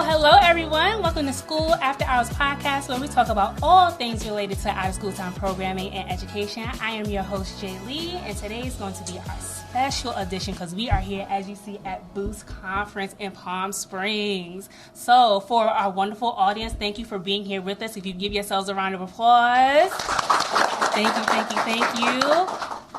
Hello, everyone. Welcome to School After Hours podcast, where we talk about all things related to out-of-school time programming and education. I am your host, Jay Lee, and today is going to be our special edition because we are here, as you see, at Boost Conference in Palm Springs. So, for our wonderful audience, thank you for being here with us. If you give yourselves a round of applause. Thank you.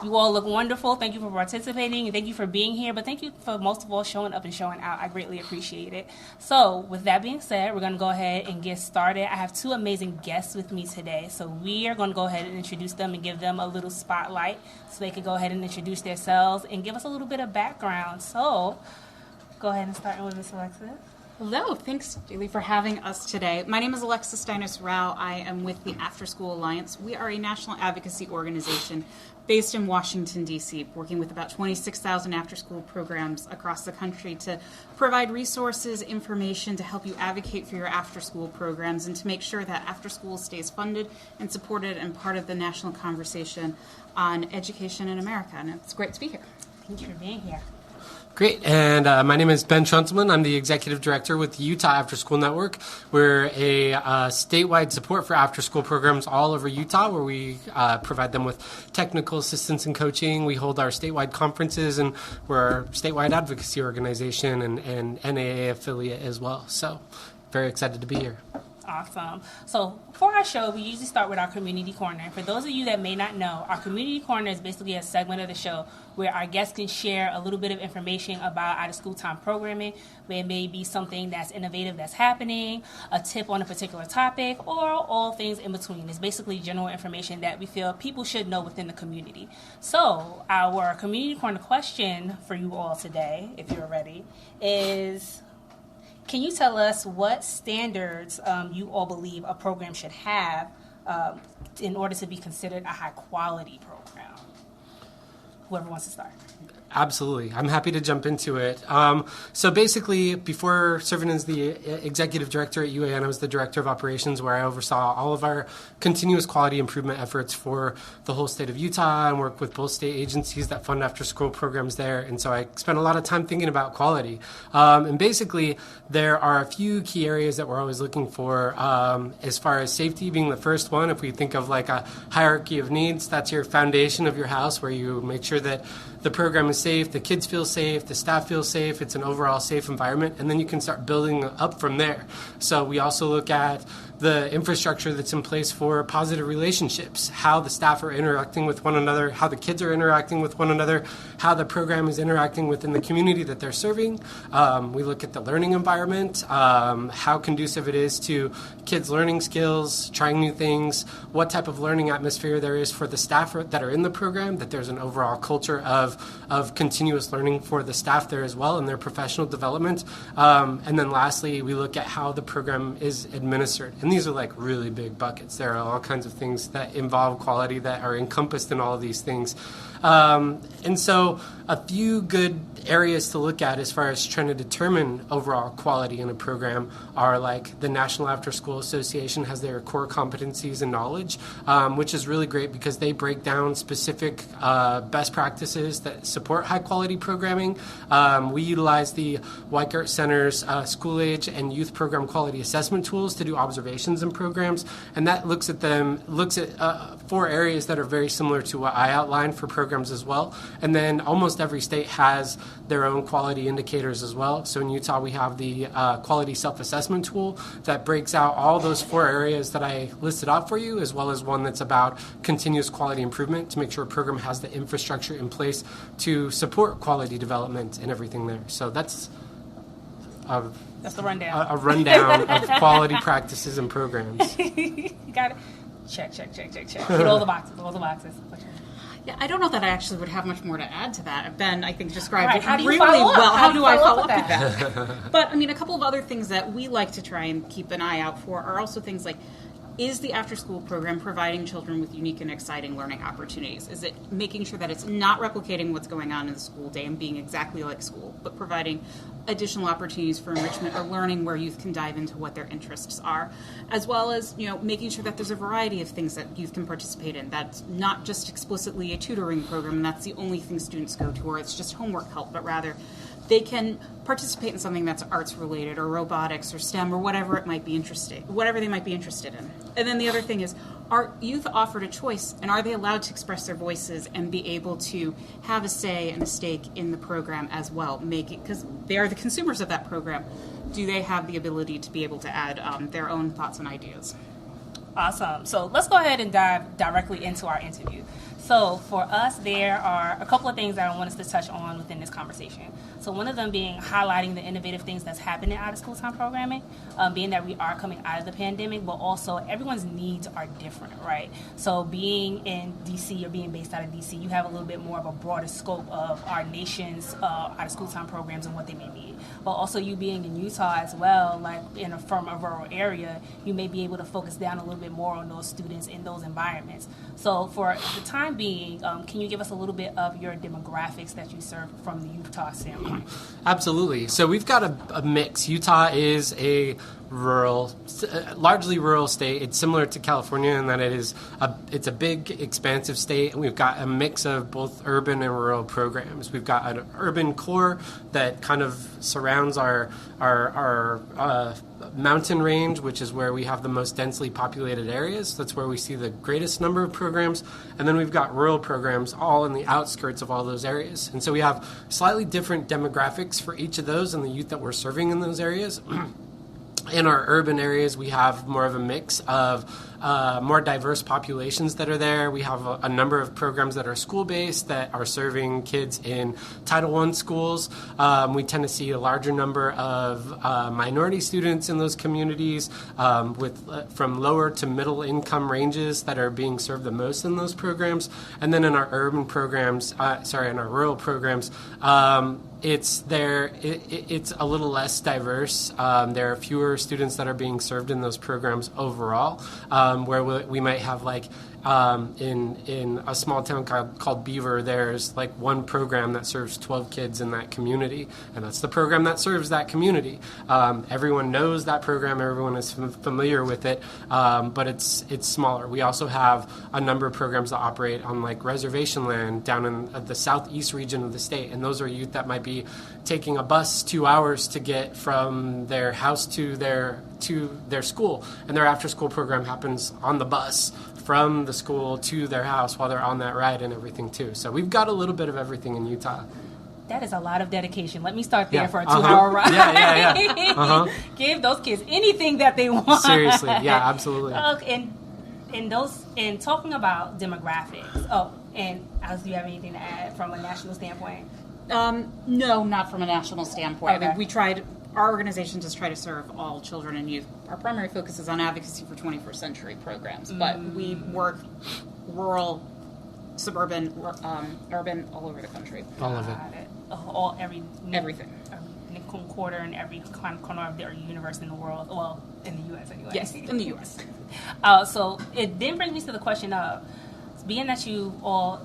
You all look wonderful. Thank you for participating, and thank you for being here. But thank you for, most of all, showing up and showing out. I greatly appreciate it. So with that being said, we're going to go ahead and get started. I have two amazing guests with me today. So we are going to go ahead and introduce them and give them a little spotlight so they can go ahead and introduce themselves and give us a little bit of background. So go ahead and start with Ms. Alexis. Hello, thanks, Julie, for having us today. My name is Alexis Steines. I am with the Afterschool Alliance. We are a national advocacy organization based in Washington, D.C., working with about 26,000 after-school programs across the country to provide resources, information to help you advocate for your after-school programs and to make sure that after-school stays funded and supported and part of the national conversation on education in America. And it's great to be here. Thank you for being here. Great, and my name is Ben Trentelman. I'm the Executive Director with the Utah Afterschool Network. We're a statewide support for after-school programs all over Utah, where we provide them with technical assistance and coaching. We hold our statewide conferences, and we're a statewide advocacy organization and NAA affiliate as well. So very excited to be here. Awesome. So for our show, we usually start with our Community Corner. For those of you that may not know, our Community Corner is basically a segment of the show where our guests can share a little bit of information about out-of-school time programming, where it may be something that's innovative that's happening, a tip on a particular topic, or all things in between. It's basically general information that we feel people should know within the community. So our Community Corner question for you all today, if you're ready, is... can you tell us what standards you all believe a program should have in order to be considered a high-quality program? Whoever wants to start. Absolutely. I'm happy to jump into it. So basically, before serving as the executive director at UAN, I was the director of operations, where I oversaw all of our continuous quality improvement efforts for the whole state of Utah and work with both state agencies that fund after-school programs there. And so I spent a lot of time thinking about quality. And basically, there are a few key areas that we're always looking for, as far as safety being the first one. If we think of like a hierarchy of needs, that's your foundation of your house, where you make sure that the program is safe, the kids feel safe, the staff feels safe, it's an overall safe environment, and then you can start building up from there. So we also look at the infrastructure that's in place for positive relationships, how the staff are interacting with one another, how the kids are interacting with one another, how the program is interacting within the community that they're serving. We look at the learning environment, how conducive it is to kids' learning skills, trying new things, what type of learning atmosphere there is for the staff that are in the program, that there's an overall culture of continuous learning for the staff there as well and their professional development. And then lastly, we look at how the program is administered. And these are like really big buckets. There are all kinds of things that involve quality that are encompassed in all of these things. And so a few good areas to look at as far as trying to determine overall quality in a program are like the National Afterschool Association has their core competencies and knowledge, which is really great because they break down specific best practices that support high quality programming. We utilize the Weikart Center's school age and youth program quality assessment tools to do observations in programs, and that looks at 4 areas that are very similar to what I outlined for programs as well. And then almost every state has their own quality indicators as well. So in Utah, we have the quality self-assessment tool that breaks out all those 4 areas that I listed out for you, as well as one that's about continuous quality improvement to make sure a program has the infrastructure in place to support quality development and everything there. So that's the rundown. A rundown of quality practices and programs. You got it. Check. Hit all the boxes. Yeah, I don't know that I actually would have much more to add to that. Ben, I think, described it really well. How do I follow up with that? But, I mean, a couple of other things that we like to try and keep an eye out for are also things like, is the after-school program providing children with unique and exciting learning opportunities? Is it making sure that it's not replicating what's going on in the school day and being exactly like school, but providing additional opportunities for enrichment or learning where youth can dive into what their interests are, as well as, you know, making sure that there's a variety of things that youth can participate in. That's not just explicitly a tutoring program, and that's the only thing students go to, or it's just homework help, but rather they can participate in something that's arts related or robotics or STEM or whatever they might be interested in. And then the other thing is, are youth offered a choice, and are they allowed to express their voices and be able to have a say and a stake in the program as well? Because they are the consumers of that program. Do they have the ability to be able to add their own thoughts and ideas? Awesome. So let's go ahead and dive directly into our interview. So for us, there are a couple of things that I want us to touch on within this conversation. So one of them being highlighting the innovative things that's happening out of school time programming, being that we are coming out of the pandemic, but also everyone's needs are different, right? So being in DC or being based out of DC, you have a little bit more of a broader scope of our nation's out of school time programs and what they may need. But also you being in Utah as well, like from a rural area, you may be able to focus down a little bit more on those students in those environments. So for the time being, can you give us a little bit of your demographics that you serve from the Utah standpoint? Absolutely. So we've got a mix. Utah is a largely rural state. It's similar to California in that it's a big, expansive state, and we've got a mix of both urban and rural programs. We've got an urban core that kind of surrounds our mountain range, which is where we have the most densely populated areas. That's where we see the greatest number of programs. And then we've got rural programs all in the outskirts of all those areas. And so we have slightly different demographics for each of those and the youth that we're serving in those areas. In our urban areas, we have more of a mix of more diverse populations that are there. We have a number of programs that are school-based that are serving kids in Title I schools. We tend to see a larger number of minority students in those communities from lower to middle income ranges that are being served the most in those programs. And then in our urban programs, in our rural programs, it's a little less diverse. There are fewer students that are being served in those programs overall, where we might have in a small town called Beaver, there's one program that serves 12 kids in that community, and that's the program that serves that community. Everyone knows that program, everyone is familiar with it, but it's smaller. We also have a number of programs that operate on reservation land down in the southeast region of the state, and those are youth that might be taking a bus 2 hours to get from their house to their school, and their after school program happens on the bus from the school to their house while they're on that ride and everything too. So we've got a little bit of everything in Utah. That is a lot of dedication. Let me start there for a 2-hour ride. Yeah. Give those kids anything that they want. Seriously, yeah, absolutely. And talking about demographics. Oh, and Alice, do you have anything to add from a national standpoint? No, not from a national standpoint. Okay. I mean, our organization just try to serve all children and youth. Our primary focus is on advocacy for 21st century programs, but we work rural, suburban, urban, all over the country. All of it. Everything. Every quarter and every corner of the universe in the world. Well, in the U.S. anyway. Yes, in the U.S. So it then brings me to the question of, being that you all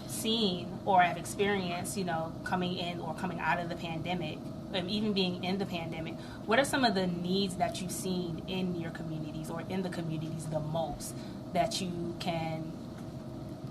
seen or have experienced, coming in or coming out of the pandemic, and even being in the pandemic, what are some of the needs that you've seen in your communities or in the communities the most that you can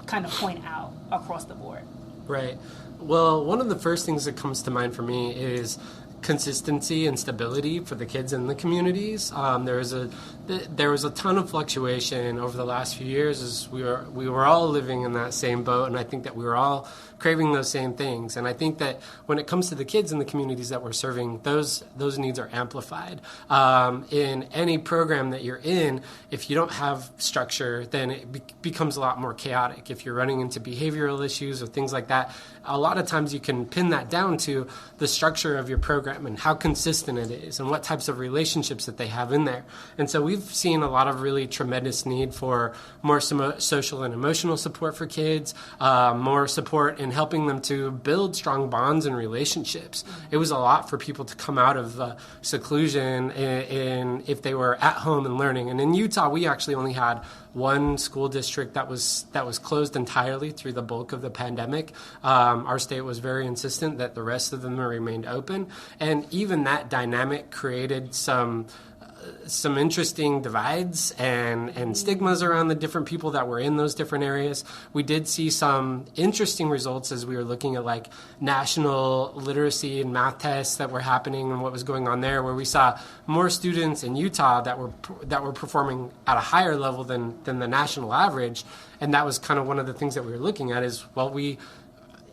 kind of point out across the board? Right. Well, one of the first things that comes to mind for me is consistency and stability for the kids in the communities. There was a ton of fluctuation over the last few years as we were all living in that same boat, and I think that we were all craving those same things. And I think that when it comes to the kids in the communities that we're serving, those needs are amplified. In any program that you're in, if you don't have structure, then it becomes a lot more chaotic. If you're running into behavioral issues or things like that, a lot of times you can pin that down to the structure of your program and how consistent it is and what types of relationships that they have in there. And so we've seen a lot of really tremendous need for more social and emotional support for kids, more support in helping them to build strong bonds and relationships. It was a lot for people to come out of seclusion if they were at home and learning. And in Utah, we actually only had one school district that was closed entirely through the bulk of the pandemic. Our state was very insistent that the rest of them remained open, and even that dynamic created some some interesting divides and stigmas around the different people that were in those different areas. We did see some interesting results as we were looking at like national literacy and math tests that were happening and what was going on there, where we saw more students in Utah that were performing at a higher level than the national average. And that was kind of one of the things that we were looking at is, well, we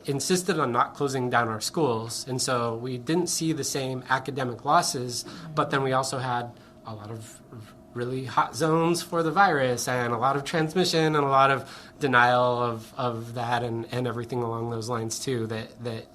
insisted on not closing down our schools, and so we didn't see the same academic losses, but then we also had a lot of really hot zones for the virus and a lot of transmission and a lot of denial of that and everything along those lines too that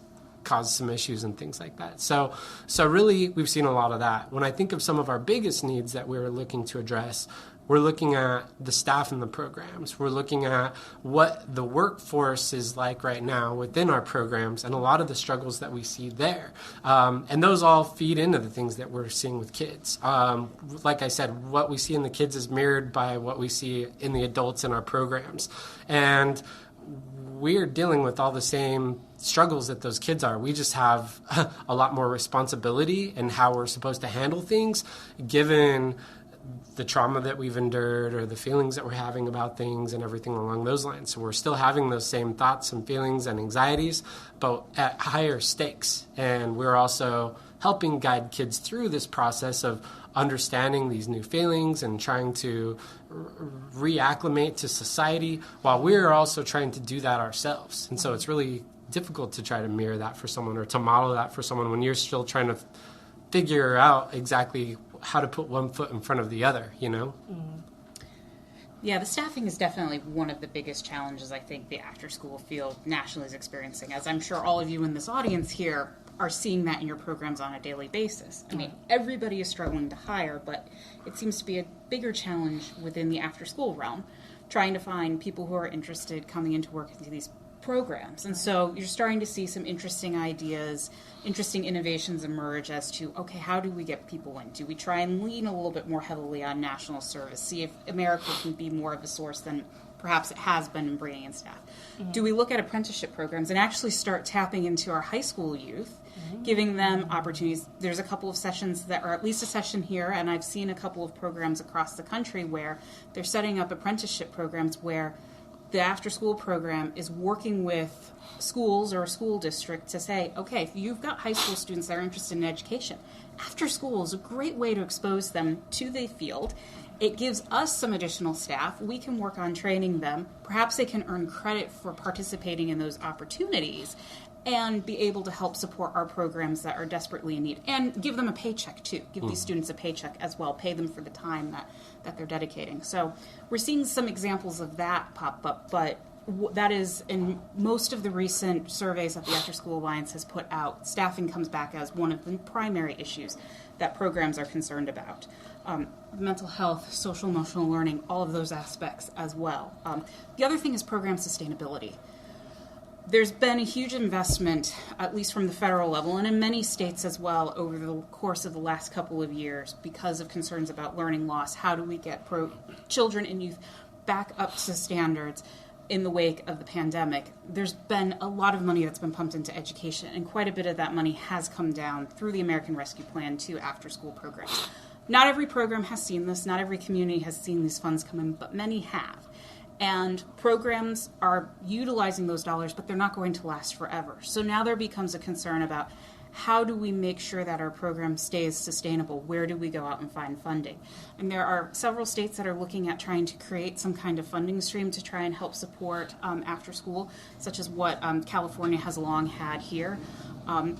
caused some issues and things like that. So really we've seen a lot of that. When I think of some of our biggest needs that we're looking to address, we're looking at the staff in the programs. We're looking at what the workforce is like right now within our programs and a lot of the struggles that we see there. And those all feed into the things that we're seeing with kids. Like I said, what we see in the kids is mirrored by what we see in the adults in our programs. And we're dealing with all the same struggles that those kids are. We just have a lot more responsibility in how we're supposed to handle things, given the trauma that we've endured or the feelings that we're having about things and everything along those lines. So we're still having those same thoughts and feelings and anxieties, but at higher stakes. And we're also helping guide kids through this process of understanding these new feelings and trying to reacclimate to society while we're also trying to do that ourselves. And so it's really difficult to try to mirror that for someone or to model that for someone when you're still trying to figure out exactly how to put one foot in front of the other, you know? Mm-hmm. Yeah, the staffing is definitely one of the biggest challenges I think the after-school field nationally is experiencing, as I'm sure all of you in this audience here are seeing that in your programs on a daily basis. I mean, everybody is struggling to hire, but it seems to be a bigger challenge within the after-school realm, trying to find people who are interested coming into work into these programs. And so you're starting to see some interesting ideas, interesting innovations emerge as to, okay, how do we get people in? Do we try and lean a little bit more heavily on national service, see if America can be more of a source than perhaps it has been in bringing in staff? Mm-hmm. Do we look at apprenticeship programs and actually start tapping into our high school youth, giving them opportunities? There's a couple of sessions that are at least a session here, and I've seen a couple of programs across the country where they're setting up apprenticeship programs where the after-school program is working with schools or a school district to say, okay, if you've got high school students that are interested in education, after school is a great way to expose them to the field. It gives us some additional staff. We can work on training them. Perhaps they can earn credit for participating in those opportunities and be able to help support our programs that are desperately in need. And give them a paycheck, too. Give these students a paycheck as well. Pay them for the time that they're dedicating. So we're seeing some examples of that pop up, but that is, in most of the recent surveys that the Afterschool Alliance has put out, staffing comes back as one of the primary issues that programs are concerned about. Mental health, social emotional learning, all of those aspects as well. The other thing is program sustainability. There's been a huge investment, at least from the federal level, and in many states as well, over the course of the last couple of years because of concerns about learning loss. How do we get children and youth back up to standards in the wake of the pandemic? There's been a lot of money that's been pumped into education, and quite a bit of that money has come down through the American Rescue Plan to after-school programs. Not every program has seen this. Not every community has seen these funds come in, but many have. And programs are utilizing those dollars, but they're not going to last forever. So now there becomes a concern about how do we make sure that our program stays sustainable? Where do we go out and find funding? And there are several states that are looking at trying to create some kind of funding stream to try and help support after school, such as what California has long had here.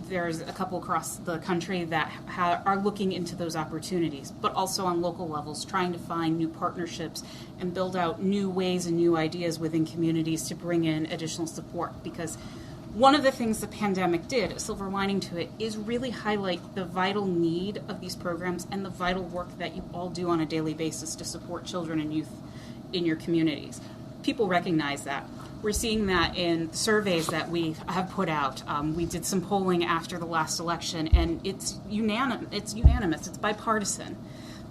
There's a couple across the country that are looking into those opportunities, but also on local levels, trying to find new partnerships and build out new ways and new ideas within communities to bring in additional support. Because one of the things the pandemic did, a silver lining to it, is really highlight the vital need of these programs and the vital work that you all do on a daily basis to support children and youth in your communities. People recognize that. We're seeing that in surveys that we have put out. We did some polling after the last election, and it's unanimous, it's bipartisan,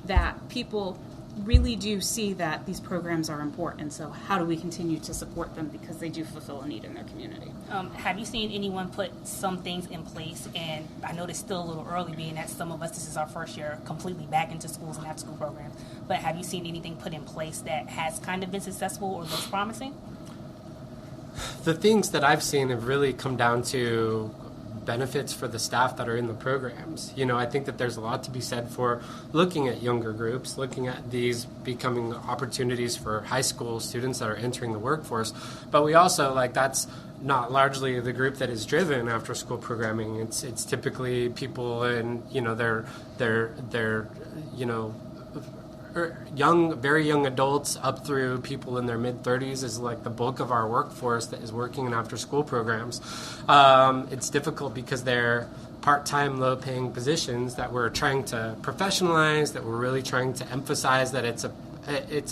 that people really do see that these programs are important. So how do we continue to support them because they do fulfill a need in their community? Have you seen anyone put some things in place? And I know it's still a little early, being that some of us, this is our first year completely back into schools and after school programs. But have you seen anything put in place that has kind of been successful or looks promising? The things that I've seen have really come down to benefits for the staff that are in the programs. I think that there's a lot to be said for looking at younger groups, looking at these becoming opportunities for high school students that are entering the workforce. But we also, that's not largely the group that is driven after school programming. It's typically people in, they're very young adults up through people in their mid-30s is the bulk of our workforce that is working in after-school programs. It's difficult because they're part-time, low-paying positions that we're trying to professionalize, that we're really trying to emphasize that it's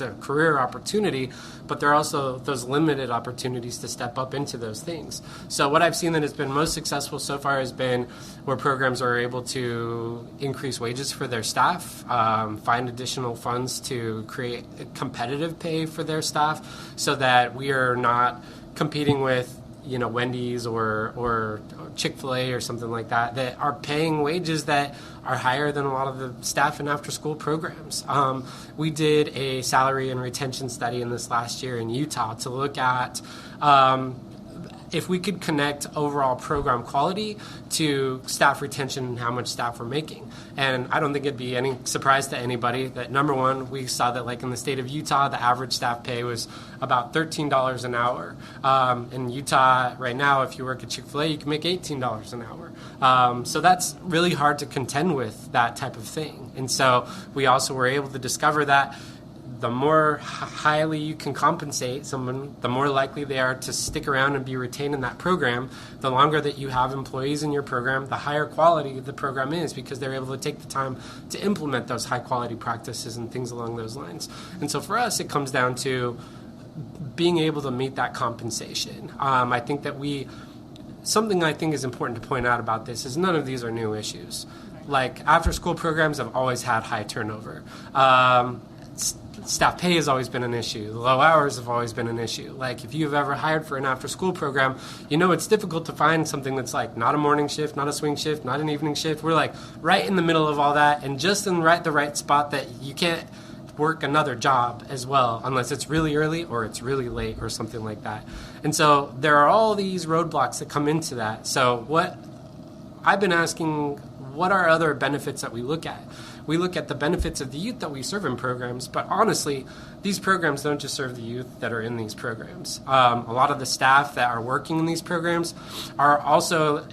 a career opportunity, but there are also those limited opportunities to step up into those things. So what I've seen that has been most successful so far has been where programs are able to increase wages for their staff, find additional funds to create competitive pay for their staff so that we are not competing with Wendy's or Chick-fil-A or something like that are paying wages that are higher than a lot of the staff in after-school programs. We did a salary and retention study in this last year in Utah to look at if we could connect overall program quality to staff retention and how much staff were making. And I don't think it'd be any surprise to anybody that, number one, we saw that in the state of Utah, the average staff pay was about $13 an hour. In Utah right now, if you work at Chick-fil-A, you can make $18 an hour. So that's really hard to contend with, that type of thing. And so we also were able to discover that the more highly you can compensate someone, the more likely they are to stick around and be retained in that program. The longer that you have employees in your program, the higher quality the program is because they're able to take the time to implement those high-quality practices and things along those lines. And so for us, it comes down to being able to meet that compensation. I think that something I think is important to point out about this is none of these are new issues. After-school programs have always had high turnover. Staff pay has always been an issue. Low hours have always been an issue. If you've ever hired for an after-school program, it's difficult to find something that's not a morning shift, not a swing shift, not an evening shift. We're right in the middle of all that and just in the right spot that you can't work another job as well unless it's really early or it's really late or something like that. And so there are all these roadblocks that come into that. So what I've been asking, what are other benefits that we look at? We look at the benefits of the youth that we serve in programs, but honestly, these programs don't just serve the youth that are in these programs. A lot of the staff that are working in these programs are also,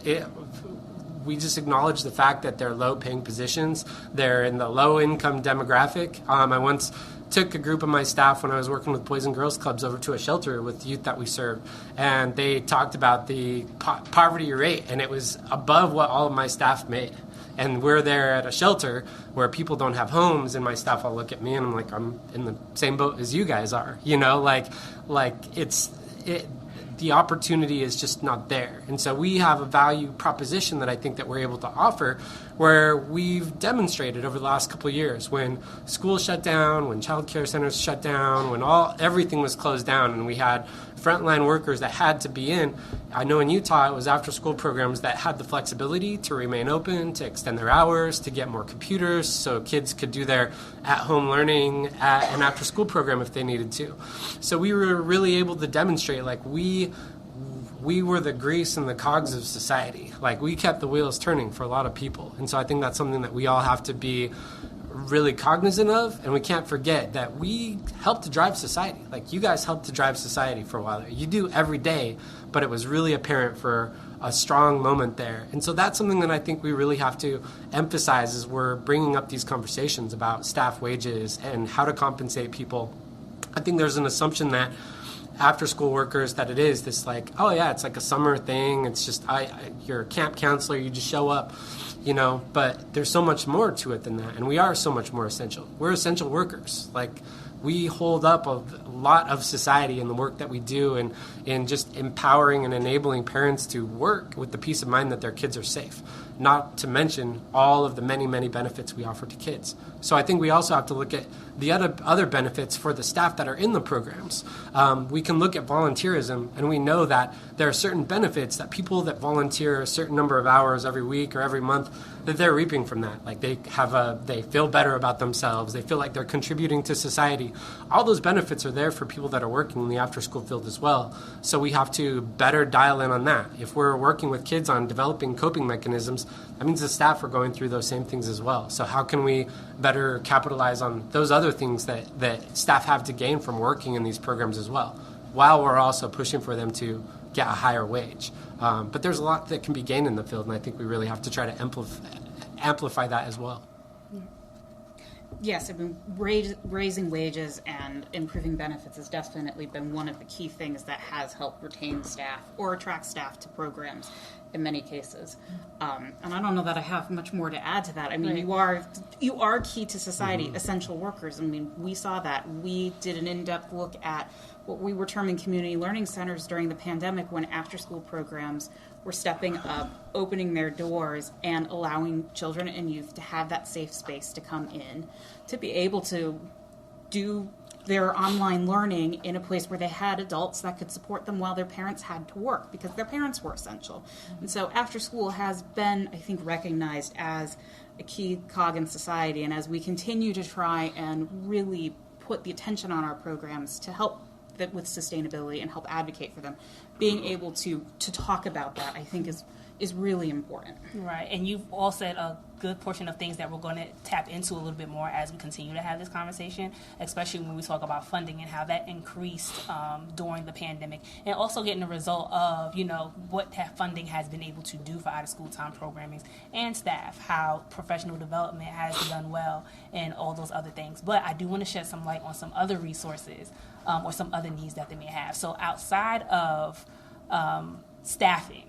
we just acknowledge the fact that they're low-paying positions. They're in the low-income demographic. I once took a group of my staff when I was working with Boys and Girls Clubs over to a shelter with youth that we served, and they talked about the poverty rate, and it was above what all of my staff made. And we're there at a shelter where people don't have homes, and my staff all look at me and I'm in the same boat as you guys are. The opportunity is just not there. And so we have a value proposition that I think that we're able to offer where we've demonstrated over the last couple of years when schools shut down, when child care centers shut down, when everything was closed down and we had frontline workers that had to be in. I know in Utah it was after-school programs that had the flexibility to remain open, to extend their hours, to get more computers so kids could do their at-home learning at an after-school program if they needed to. So we were really able to demonstrate we were the grease and the cogs of society. We kept the wheels turning for a lot of people. And so I think that's something that we all have to be really cognizant of, and we can't forget that we help to drive society. You guys helped to drive society for a while. You do every day, but it was really apparent for a strong moment there. And so that's something that I think we really have to emphasize as we're bringing up these conversations about staff wages and how to compensate people. I think there's an assumption that after-school workers, that it is this it's a summer thing. It's just you're a camp counselor. You just show up, But there's so much more to it than that, and we are so much more essential. We're essential workers. We hold up a lot of society in the work that we do, and in just empowering and enabling parents to work with the peace of mind that their kids are safe. Not to mention all of the many, many benefits we offer to kids. So I think we also have to look at the other benefits for the staff that are in the programs. We can look at volunteerism, and we know that there are certain benefits that people that volunteer a certain number of hours every week or every month, that they're reaping from that. Like they feel better about themselves. They feel like they're contributing to society. All those benefits are there for people that are working in the after-school field as well. So we have to better dial in on that. If we're working with kids on developing coping mechanisms, that means the staff are going through those same things as well. So how can we better capitalize on those other things that staff have to gain from working in these programs as well, while we're also pushing for them to get a higher wage. But there's a lot that can be gained in the field, and I think we really have to try to amplify that as well. Yes, I mean, raising wages and improving benefits has definitely been one of the key things that has helped retain staff or attract staff to programs in many cases. And I don't know that I have much more to add to that. I mean, Right. you are key to society, essential workers. I mean, we saw that. We did an in-depth look at what we were terming community learning centers during the pandemic, when after-school programs were stepping up, opening their doors, and allowing children and youth to have that safe space to come in, to be able to do their online learning in a place where they had adults that could support them while their parents had to work, because their parents were essential. And so after school has been, I think, recognized as a key cog in society. And as we continue to try and really put the attention on our programs to help with sustainability and help advocate for them, being able to talk about that, I think, is really important. Right, and you've all said a good portion of things that we're going to tap into a little bit more as we continue to have this conversation, especially when we talk about funding and how that increased during the pandemic, and also getting the result of, what that funding has been able to do for out-of-school time programming and staff, how professional development has done well, and all those other things. But I do want to shed some light on some other resources or some other needs that they may have. So outside of staffing,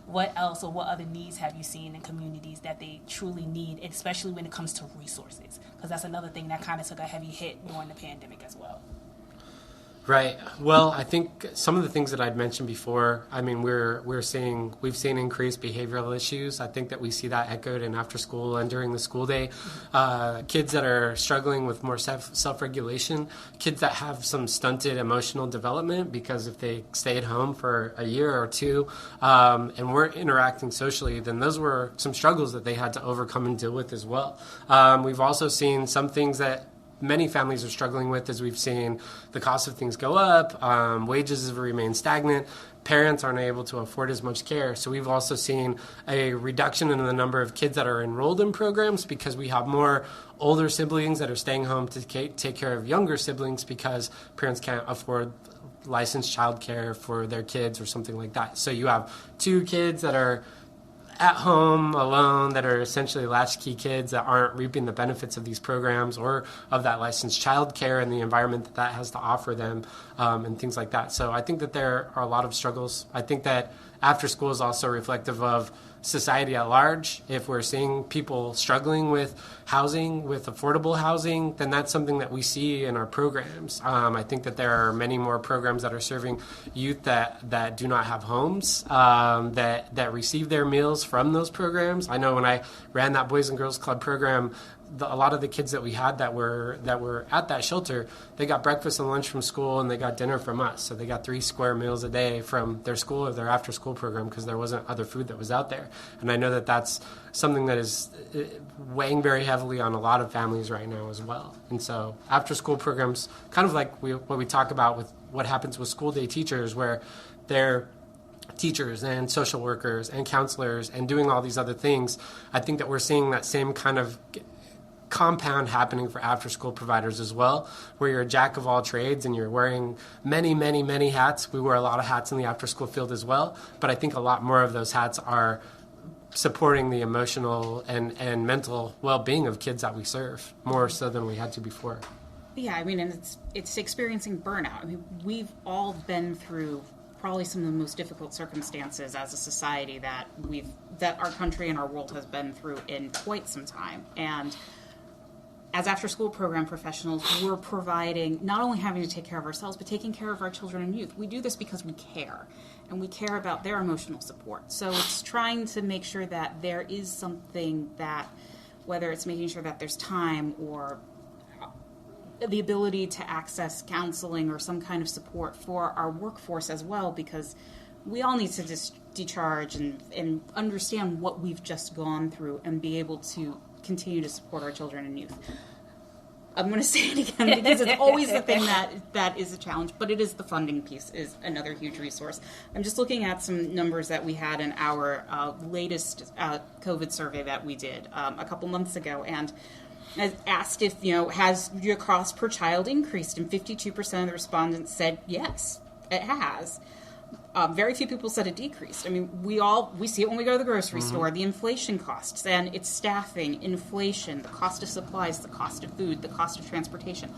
what else or what other needs have you seen in communities that they truly need, especially when it comes to resources? Because that's another thing that kind of took a heavy hit during the pandemic as well. Right. Well, I think some of the things that I'd mentioned before, I mean, we've seen increased behavioral issues. I think that we see that echoed in after school and during the school day. Kids that are struggling with more self-regulation, kids that have some stunted emotional development because if they stay at home for a year or two and weren't interacting socially, then those were some struggles that they had to overcome and deal with as well. We've also seen some things that many families are struggling with, as we've seen the cost of things go up, wages have remained stagnant, parents aren't able to afford as much care. So we've also seen a reduction in the number of kids that are enrolled in programs because we have more older siblings that are staying home to take care of younger siblings because parents can't afford licensed childcare for their kids or something like that. So you have two kids that are at home alone that are essentially latchkey kids that aren't reaping the benefits of these programs or of that licensed childcare and the environment that has to offer them and things like that. So I think that there are a lot of struggles. I think that after school is also reflective of society at large. If we're seeing people struggling with housing, with affordable housing, then that's something that we see in our programs. I think that there are many more programs that are serving youth that do not have homes, that receive their meals from those programs. I know when I ran that Boys and Girls Club program, a lot of the kids that we had that were at that shelter, they got breakfast and lunch from school and they got dinner from us. So they got 3 square meals a day from their school or their after school program because there wasn't other food that was out there. And I know that that's something that is weighing very heavily on a lot of families right now as well. And so after school programs, kind of like what we talk about with what happens with school day teachers, where they're teachers and social workers and counselors and doing all these other things, I think that we're seeing that same kind of compound happening for after-school providers as well, where you're a jack of all trades and you're wearing many, many, many hats. We wear a lot of hats in the after-school field as well, but I think a lot more of those hats are supporting the emotional and mental well-being of kids that we serve, more so than we had to before. Yeah, I mean, and it's experiencing burnout. I mean, we've all been through probably some of the most difficult circumstances as a society that our country and our world has been through in quite some time. And as after-school program professionals, we're providing, not only having to take care of ourselves, but taking care of our children and youth. We do this because we care, and we care about their emotional support. So it's trying to make sure that there is something that whether it's making sure that there's time or the ability to access counseling or some kind of support for our workforce as well, because we all need to just decharge and understand what we've just gone through and be able to continue to support our children and youth. I'm going to say it again because it's always the thing that is a challenge, but it is the funding piece is another huge resource. I'm just looking at some numbers that we had in our latest COVID survey that we did a couple months ago, and I asked if, has your cost per child increased, and 52% of the respondents said yes, it has. Very few people said it decreased. I mean, we see it when we go to the grocery store, the inflation costs, and it's staffing, inflation, the cost of supplies, the cost of food, the cost of transportation.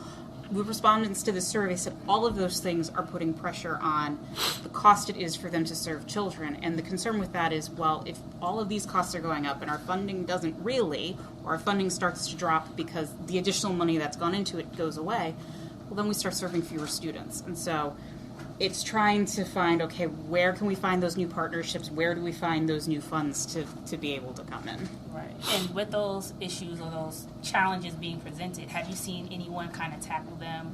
The respondents to the survey said all of those things are putting pressure on the cost it is for them to serve children. And the concern with that is, well, if all of these costs are going up and our funding doesn't really, or our funding starts to drop because the additional money that's gone into it goes away, well, then we start serving fewer students. And so it's trying to find, okay, where can we find those new partnerships? Where do we find those new funds to be able to come in? Right. And with those issues or those challenges being presented, have you seen anyone kind of tackle them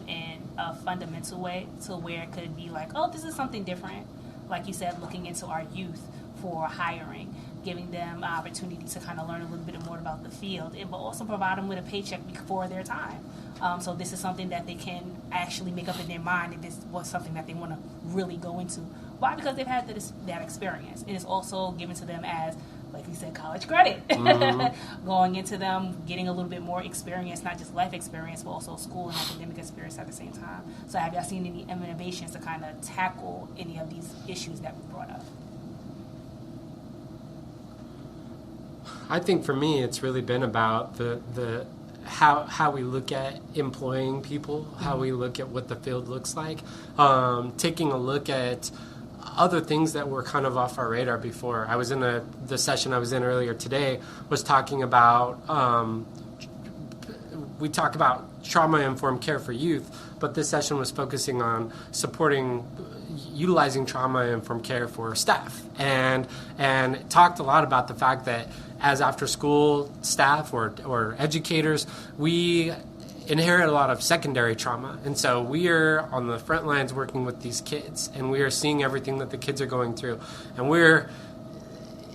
in a fundamental way to where it could be like, oh, this is something different? Like you said, looking into our youth for hiring, giving them an opportunity to kind of learn a little bit more about the field, but also provide them with a paycheck before their time. So this is something that they can actually make up in their mind if this was something that they want to really go into. Why? Because they've had that experience. And it's also given to them as, like you said, college credit. Going into them, getting a little bit more experience, not just life experience, but also school and academic experience at the same time. So have y'all seen any innovations to kind of tackle any of these issues that we brought up? I think for me, it's really been about the how we look at employing people, how we look at what the field looks like, taking a look at other things that were kind of off our radar before. I was in the session I was in earlier today was talking about, we talk about trauma-informed care for youth, but this session was focusing on utilizing trauma-informed care for staff, and it talked a lot about the fact that as after-school staff or educators, we inherit a lot of secondary trauma. And so we are on the front lines working with these kids, and we are seeing everything that the kids are going through. And we're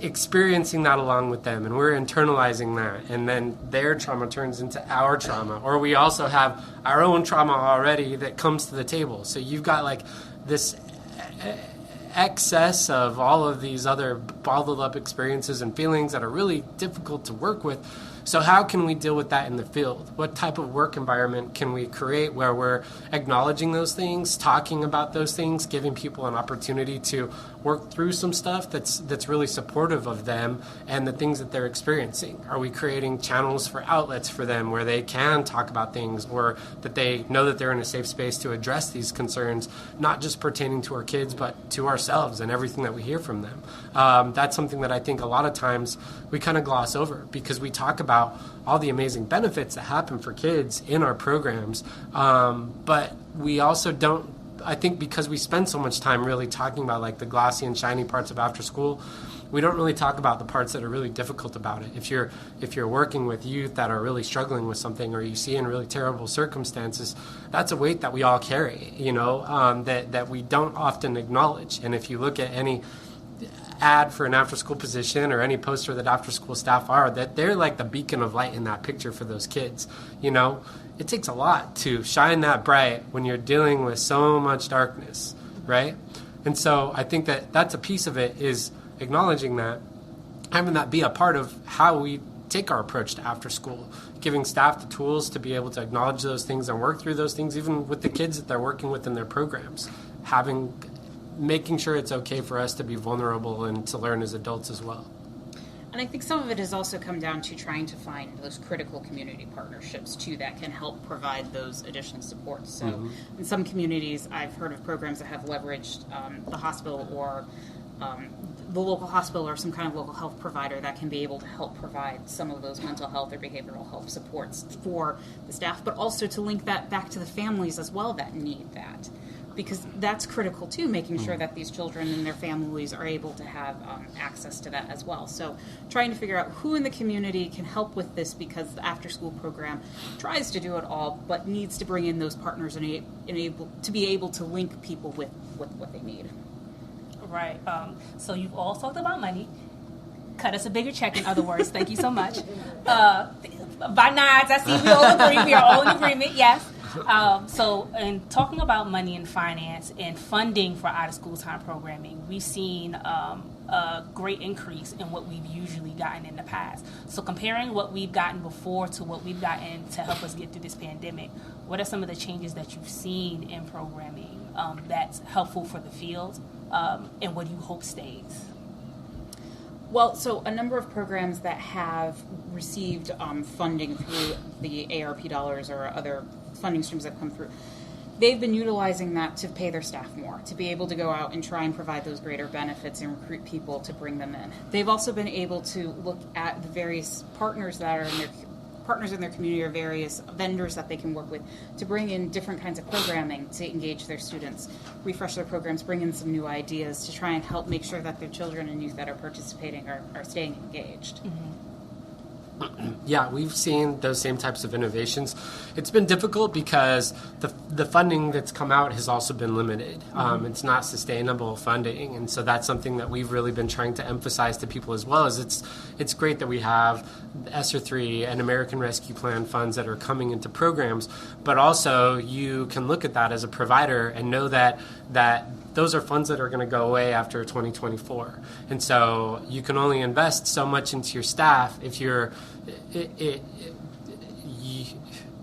experiencing that along with them, and we're internalizing that. And then their trauma turns into our trauma. Or we also have our own trauma already that comes to the table. So you've got like this excess of all of these other bottled up experiences and feelings that are really difficult to work with. So how can we deal with that in the field? What type of work environment can we create where we're acknowledging those things, talking about those things, giving people an opportunity to work through some stuff that's really supportive of them and the things that they're experiencing? Are we creating channels for outlets for them where they can talk about things, or that they know that they're in a safe space to address these concerns, not just pertaining to our kids, but to ourselves and everything that we hear from them? That's something that I think a lot of times we kind of gloss over because we talk about all the amazing benefits that happen for kids in our programs, but we also don't, I think because we spend so much time really talking about like the glossy and shiny parts of after school, we don't really talk about the parts that are really difficult about it. If you're working with youth that are really struggling with something, or you see in really terrible circumstances, that's a weight that we all carry, that we don't often acknowledge. And if you look at any ad for an after-school position or any poster that after-school staff are, that they're like the beacon of light in that picture for those kids. It takes a lot to shine that bright when you're dealing with so much darkness, right? And so I think that that's a piece of it, is acknowledging that, having that be a part of how we take our approach to after school, giving staff the tools to be able to acknowledge those things and work through those things, even with the kids that they're working with in their programs, making sure it's okay for us to be vulnerable and to learn as adults as well. And I think some of it has also come down to trying to find those critical community partnerships, too, that can help provide those additional supports. So in some communities, I've heard of programs that have leveraged the hospital or the local hospital or some kind of local health provider that can be able to help provide some of those mental health or behavioral health supports for the staff, but also to link that back to the families as well that need that. because that's critical too, making sure that these children and their families are able to have access to that as well. So trying to figure out who in the community can help with this, because the after-school program tries to do it all, but needs to bring in those partners and to be able to link people with what they need. Right. So you've all talked about money. Cut us a bigger check, in other words. Thank you so much. By nods, I see we all agree. We are all in agreement, yes. So in talking about money and finance and funding for out-of-school time programming, we've seen a great increase in what we've usually gotten in the past. So comparing what we've gotten before to what we've gotten to help us get through this pandemic, what are some of the changes that you've seen in programming that's helpful for the field, and what do you hope stays? Well, so a number of programs that have received funding through the ARP dollars or other funding streams that come through, they've been utilizing that to pay their staff more, to be able to go out and try and provide those greater benefits and recruit people to bring them in. They've also been able to look at the various partners that are in their community, or various vendors that they can work with, to bring in different kinds of programming to engage their students, refresh their programs, bring in some new ideas to try and help make sure that their children and youth that are participating are staying engaged. Yeah, we've seen those same types of innovations. It's been difficult because the funding that's come out has also been limited. It's not sustainable funding, and so that's something that we've really been trying to emphasize to people as well. Is it's great that we have ESSER 3 and American Rescue Plan funds that are coming into programs, but also you can look at that as a provider and know that those are funds that are going to go away after 2024. And so you can only invest so much into your staff if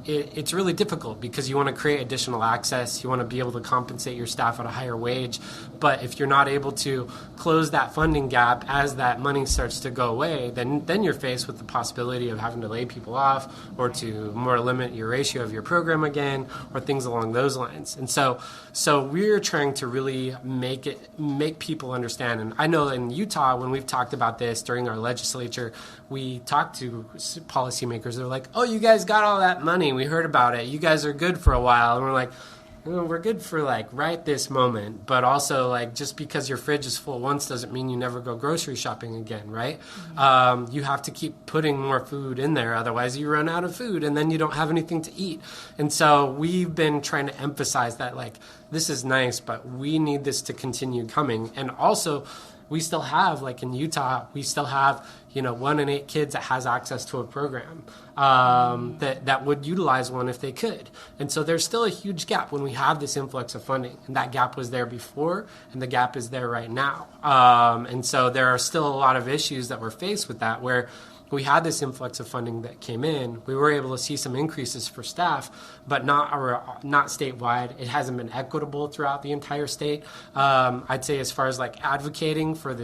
it's really difficult, because you want to create additional access, you want to be able to compensate your staff at a higher wage, but if you're not able to close that funding gap as that money starts to go away, then you're faced with the possibility of having to lay people off, or to more limit your ratio of your program again, or things along those lines. And so we're trying to really make people understand. And I know in Utah, when we've talked about this during our legislature, we talked to policymakers. They're like, "Oh, you guys got all that money. We heard about it. You guys are good for a while." And we're like, "Well, we're good for like right this moment, but also like just because your fridge is full once doesn't mean you never go grocery shopping again, right?" You have to keep putting more food in there, otherwise you run out of food and then you don't have anything to eat. And so we've been trying to emphasize that, like, this is nice, but we need this to continue coming. And also, we still have, like in Utah, we still have 1 in 8 kids that has access to a program that would utilize one if they could. And so there's still a huge gap when we have this influx of funding. And that gap was there before, and the gap is there right now. And so there are still a lot of issues that we're faced with that, where we had this influx of funding that came in. We were able to see some increases for staff, but not statewide. It hasn't been equitable throughout the entire state. I'd say as far as like advocating for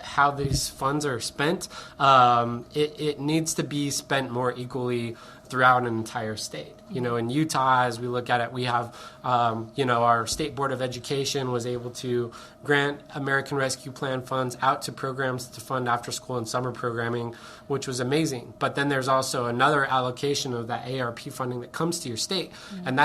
how these funds are spent, it needs to be spent more equally throughout an entire state. In Utah, as we look at it, we have, our State Board of Education was able to grant American Rescue Plan funds out to programs to fund after-school and summer programming, which was amazing. But then there's also another allocation of that ARP funding that comes to your state, and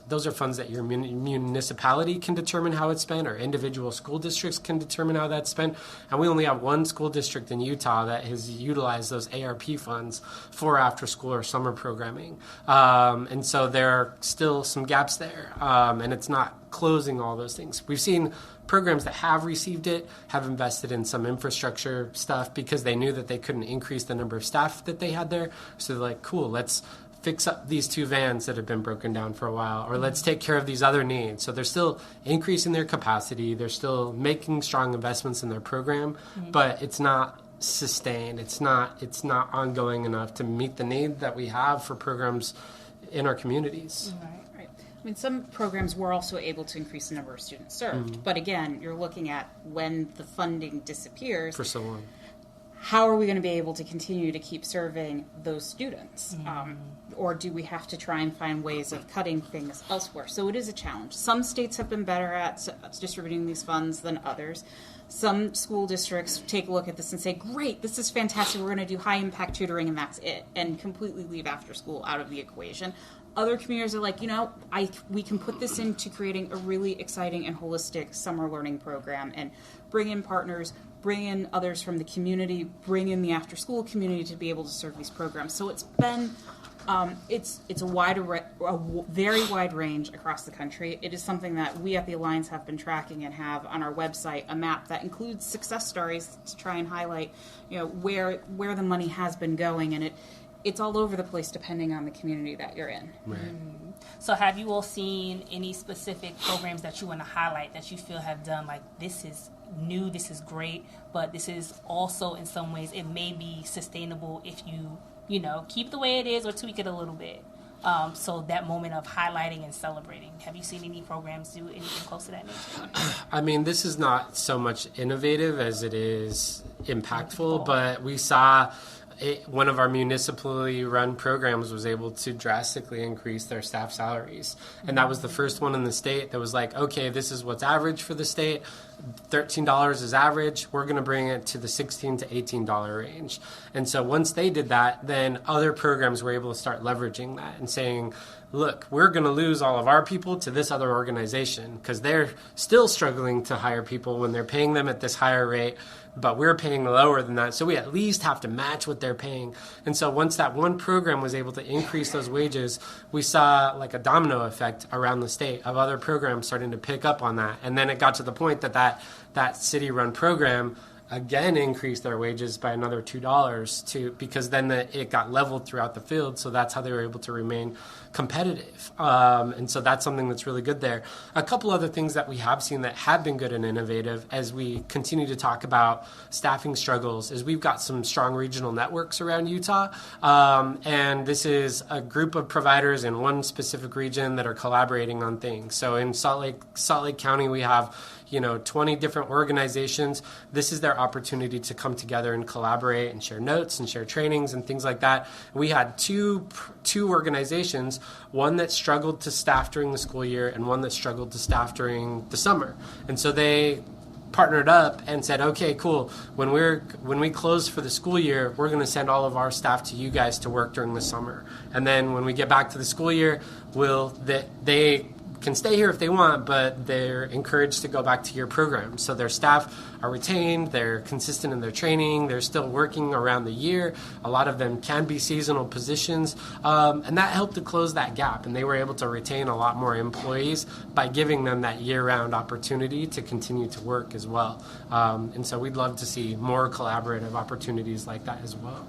those are funds that your municipality can determine how it's spent, or individual school districts can determine how that's spent. And we only have one school district in Utah that has utilized those ARP funds for after-school or summer programming. And so there are still some gaps there, and it's not closing all those things. We've seen programs that have received it have invested in some infrastructure stuff because they knew that they couldn't increase the number of staff that they had there. So they're like, cool, let's fix up these 2 vans that have been broken down for a while, or let's take care of these other needs. So they're still increasing their capacity. They're still making strong investments in their program, but it's not sustained. It's not ongoing enough to meet the need that we have for programs in our communities. Right. I mean, some programs were also able to increase the number of students served, but again, you're looking at when the funding disappears for so long. How are we going to be able to continue to keep serving those students? Or do we have to try and find ways of cutting things elsewhere? So it is a challenge. Some states have been better at distributing these funds than others. Some school districts take a look at this and say, great, this is fantastic, we're going to do high-impact tutoring and that's it, and completely leave after school out of the equation. Other communities are like, we can put this into creating a really exciting and holistic summer learning program and bring in partners, bring in others from the community, bring in the after-school community to be able to serve these programs. So it's been, it's a very wide range across the country. It is something that we at the Alliance have been tracking and have on our website a map that includes success stories to try and highlight, where the money has been going, and it's all over the place depending on the community that you're in. Right. So have you all seen any specific programs that you want to highlight that you feel have done, like, this is new, this is great, but this is also in some ways it may be sustainable if you keep the way it is or tweak it a little bit? So that moment of highlighting and celebrating. Have you seen any programs do anything close to that nature? I mean, this is not so much innovative as it is impactful, but we saw one of our municipally run programs was able to drastically increase their staff salaries. And that was the first one in the state that was like, okay, this is what's average for the state. $13 is average. We're going to bring it to the $16 to $18 range. And so once they did that, then other programs were able to start leveraging that and saying, look, we're going to lose all of our people to this other organization because they're still struggling to hire people when they're paying them at this higher rate, but we're paying lower than that. So we at least have to match what they're paying. And so once that one program was able to increase those wages, we saw like a domino effect around the state of other programs starting to pick up on that. And then it got to the point that city-run program again increased their wages by another $2 because then it got leveled throughout the field. So that's how they were able to remain competitive. And so that's something that's really good there. A couple other things that we have seen that have been good and innovative as we continue to talk about staffing struggles is we've got some strong regional networks around Utah. And this is a group of providers in one specific region that are collaborating on things. So in Salt Lake County, we have 20 different organizations. This is their opportunity to come together and collaborate and share notes and share trainings and things like that. We had two organizations, one that struggled to staff during the school year and one that struggled to staff during the summer. And so they partnered up and said, okay, cool. When we close for the school year, we're going to send all of our staff to you guys to work during the summer. And then when we get back to the school year, they can stay here if they want, but they're encouraged to go back to your program. So their staff are retained, they're consistent in their training, they're still working around the year. A lot of them can be seasonal positions, and that helped to close that gap. And they were able to retain a lot more employees by giving them that year-round opportunity to continue to work as well. And so we'd love to see more collaborative opportunities like that as well.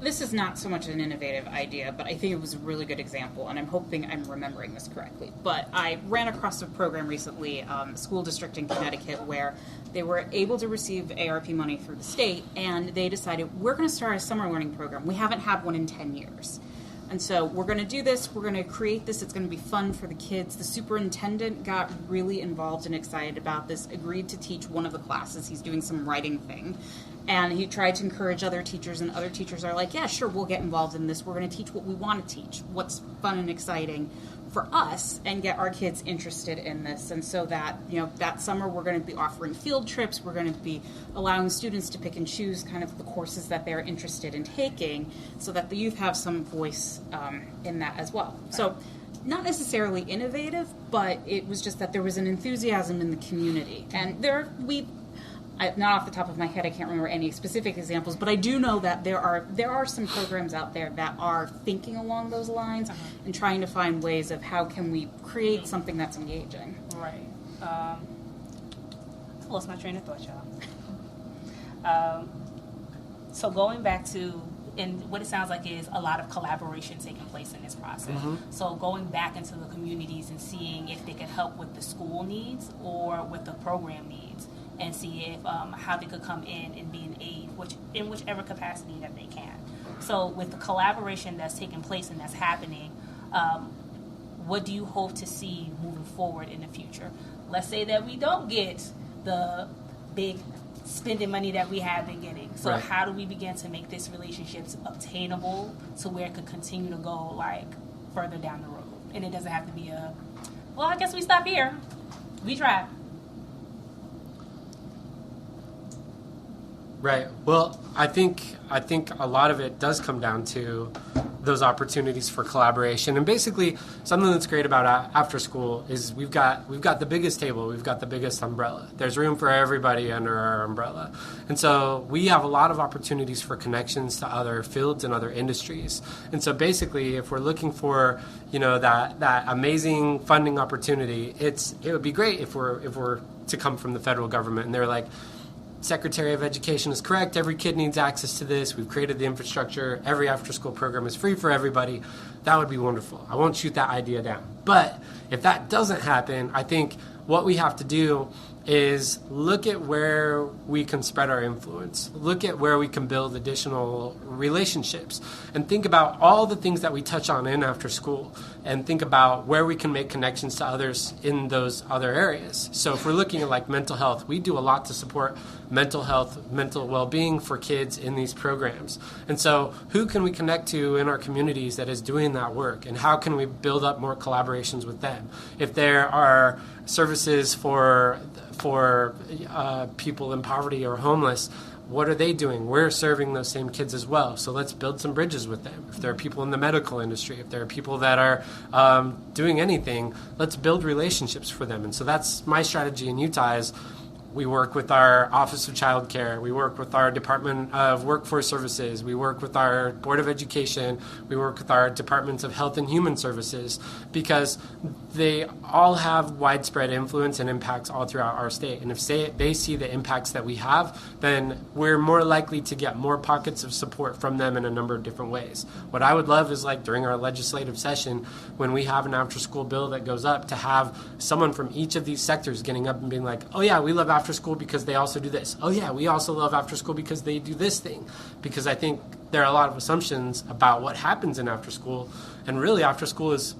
This is not so much an innovative idea, but I think it was a really good example, and I'm hoping I'm remembering this correctly. But I ran across a program recently, a school district in Connecticut, where they were able to receive ARP money through the state, and they decided, we're going to start a summer learning program. We haven't had one in 10 years. And so we're going to do this, we're going to create this, it's going to be fun for the kids. The superintendent got really involved and excited about this, agreed to teach one of the classes. He's doing some writing thing. And he tried to encourage other teachers, and other teachers are like, yeah, sure, we'll get involved in this. We're going to teach what we want to teach, what's fun and exciting for us, and get our kids interested in this. And so that, that summer we're going to be offering field trips. We're going to be allowing students to pick and choose kind of the courses that they're interested in taking so that the youth have some voice in that as well. So not necessarily innovative, but it was just that there was an enthusiasm in the community. And not off the top of my head, I can't remember any specific examples, but I do know that there are some programs out there that are thinking along those lines and trying to find ways of how can we create something that's engaging. Right. I lost my train of thought, y'all. So going back to, and what it sounds like is a lot of collaboration taking place in this process. Mm-hmm. So going back into the communities and seeing if they can help with the school needs or with the program needs, and see if how they could come in and be an aid, in whichever capacity that they can. So with the collaboration that's taking place and that's happening, what do you hope to see moving forward in the future? Let's say that we don't get the big spending money that we have been getting. So right. How do we begin to make this relationships obtainable to where it could continue to go further down the road? And it doesn't have to be I guess we stop here. We try. Right. Well, I think a lot of it does come down to those opportunities for collaboration. And basically, something that's great about after school is we've got the biggest table, we've got the biggest umbrella. There's room for everybody under our umbrella. And so we have a lot of opportunities for connections to other fields and other industries. And so basically, if we're looking for, that amazing funding opportunity, it would be great if we're to come from the federal government and they're like, Secretary of Education is correct. Every kid needs access to this. We've created the infrastructure. Every after-school program is free for everybody. That would be wonderful. I won't shoot that idea down. But if that doesn't happen, I think what we have to do is look at where we can spread our influence, look at where we can build additional relationships, and think about all the things that we touch on in after school, and think about where we can make connections to others in those other areas. So if we're looking at like mental health, we do a lot to support mental health, mental well-being for kids in these programs. And so who can we connect to in our communities that is doing that work, and how can we build up more collaborations with them? If there are services for people in poverty or homeless, what are they doing? We're serving those same kids as well. So let's build some bridges with them. If there are people in the medical industry, if there are people that are doing anything, let's build relationships for them. And so that's my strategy in Utah is we work with our Office of Child Care, we work with our Department of Workforce Services, we work with our Board of Education, we work with our Departments of Health and Human Services, because they all have widespread influence and impacts all throughout our state. And if they see the impacts that we have, then we're more likely to get more pockets of support from them in a number of different ways. What I would love is like during our legislative session, when we have an after-school bill that goes up, to have someone from each of these sectors getting up and being like, oh yeah, we love after school because they also do this. Oh yeah, we also love after school because they do this thing. Because I think there are a lot of assumptions about what happens in after school, and really after school is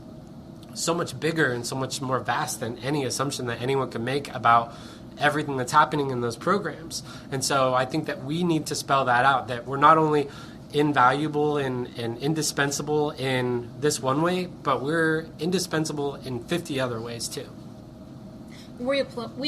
so much bigger and so much more vast than any assumption that anyone can make about everything that's happening in those programs. And so I think that we need to spell that out, that we're not only invaluable and indispensable in this one way, but we're indispensable in 50 other ways too. We